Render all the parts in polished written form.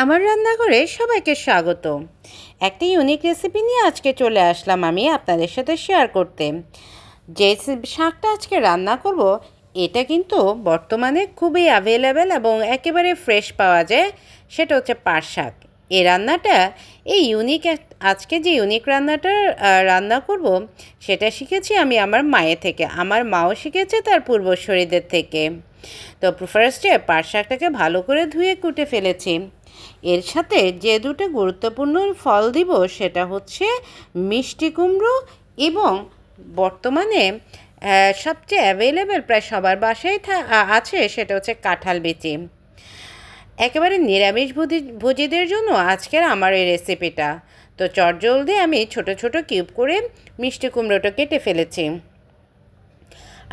আমার রান্নাঘরে সবাইকে স্বাগত। একটা ইউনিক রেসিপি নিয়ে আজকে চলে আসলাম আমি আপনাদের সাথে শেয়ার করতে। যে শাকটা আজকে রান্না করব, এটা কিন্তু বর্তমানে খুবই অ্যাভেলেবেল এবং একেবারে ফ্রেশ পাওয়া যায়। সেটা হচ্ছে পাট শাক। এই রান্নাটা আজকে যে ইউনিক রান্নাটা রান্না করব, সেটা শিখেছি আমি আমার মায়ের থেকে। আমার মাও শিখেছে তার পূর্বসূরীদের থেকে। তো ফার্স্টে পাট শাকটাকে ভালো করে ধুয়ে কুটে ফেলেছি। এর সাথে যে দুটো গুরুত্বপূর্ণ ফল দিব সেটা হচ্ছে মিষ্টি কুমড়ো এবং বর্তমানে সবচেয়ে অ্যাভেলেবেল প্রায় সবার বাসায় আছে, সেটা হচ্ছে কাঁঠাল বিচি। একেবারে নিরামিষ ভোজীদের জন্য আজকের আমার এই রেসিপিটা। তো চটজলদি আমি ছোট ছোট কিউব করে মিষ্টি কুমড়োটা কেটে ফেলেছি।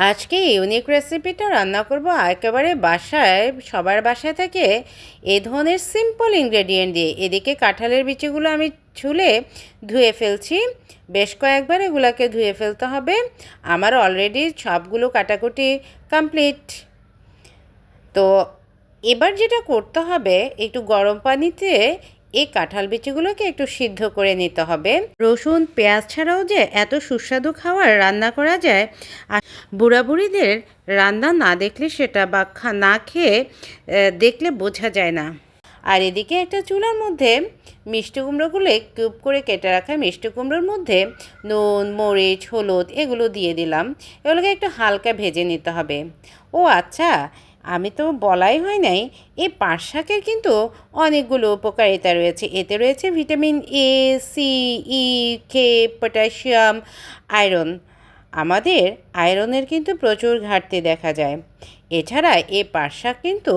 আজকে ইউনিক রেসিপিটা রান্না করব একেবারে সবার বাসায় থাকে এই ধরনের সিম্পল ইনগ্রেডিয়েন্ট দিয়ে। এদিকে কাঁঠালের বিচিগুলো আমি ছুলে ধুয়ে ফেলছি, বেশ কয়েকবার এগুলোকে ধুয়ে ফেলতে হবে। আমার অলরেডি সবগুলো কাটাকুটি কমপ্লিট। তো এবার যেটা করতে হবে, একটু গরম পানিতে এই কাঁঠাল বিচিগুলোকে একটু সিদ্ধ করে নিতে হবে। রসুন পেঁয়াজ ছাড়াও যে এত সুস্বাদু খাবার রান্না করা যায়, আর বুড়াবুড়িদের রান্না না দেখলে সেটা বা না খেয়ে দেখলে বোঝা যায় না। আর এদিকে একটা চুলার মধ্যে মিষ্টি কুমড়োগুলো কিউব করে কেটে রাখা মিষ্টি কুমড়োর মধ্যে নুন মরিচ হলুদ এগুলো দিয়ে দিলাম। এগুলোকে একটু হালকা ভেজে নিতে হবে। ও আচ্ছা, আমি তো বলাই হয় নাই, এই পাট শাকের কিন্তু অনেকগুলো উপকারিতা রয়েছে। এতে রয়েছে vitamin A, C, E, K, potassium, iron. আমাদের আয়রনের কিন্তু প্রচুর ঘাটতি দেখা যায়। এছাড়া এই পাট শাক কিন্তু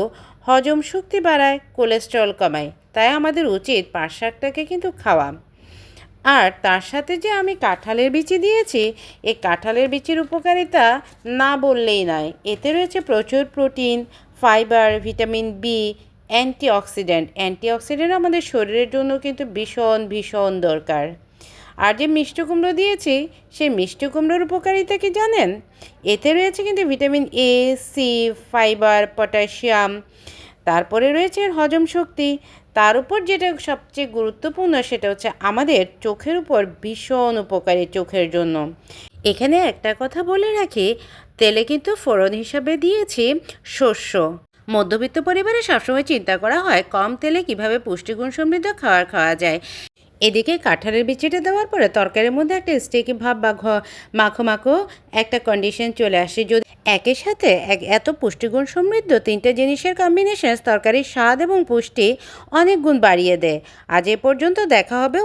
হজম শক্তি বাড়ায়, কোলেস্টেরল কমায়। তাই আমাদের উচিত পাট শাকটাকে কিন্তু খাওয়া। আর তার সাথে যে আমি কাঁঠালের বিচি দিয়েছি, এই কাঁঠালের বিচির উপকারিতা না বললেই নয়। এতে রয়েছে প্রচুর protein, fibre, vitamin B, antioxidant আমাদের শরীরের জন্য কিন্তু ভীষণ ভীষণ দরকার। আর যে মিষ্টি কুমড়ো দিয়েছি, সেই মিষ্টি কুমড়োর উপকারিতা কি জানেন? এতে রয়েছে কিন্তু vitamin A, C, fibre, potassium, তারপরে রয়েছে হজম শক্তি। তার উপর যেটা সবচেয়ে গুরুত্বপূর্ণ সেটা হচ্ছে আমাদের চোখের উপর ভীষণ উপকারী, চোখের জন্য। এখানে একটা কথা বলে রাখি, তেলে কিন্তু ফোড়ন হিসাবে দিয়েছি শস্য। মধ্যবিত্ত পরিবারে সবসময় চিন্তা করা হয় কম তেলে কিভাবে পুষ্টিগুণ সমৃদ্ধ খাবার খাওয়া যায়। এদিকে কাঁঠালের বিচিটা দেওয়ার পরে তরকারির মধ্যে একটা স্টিকি ভাব বা মাখো মাখো একটা কন্ডিশন চলে আসে। যদি একের সাথে এত পুষ্টিগুণ সমৃদ্ধ তিনটে জিনিসের কম্বিনেশন তরকারির স্বাদ এবং পুষ্টি অনেক গুণ বাড়িয়ে দেয়। আজ এ পর্যন্ত, দেখা হবে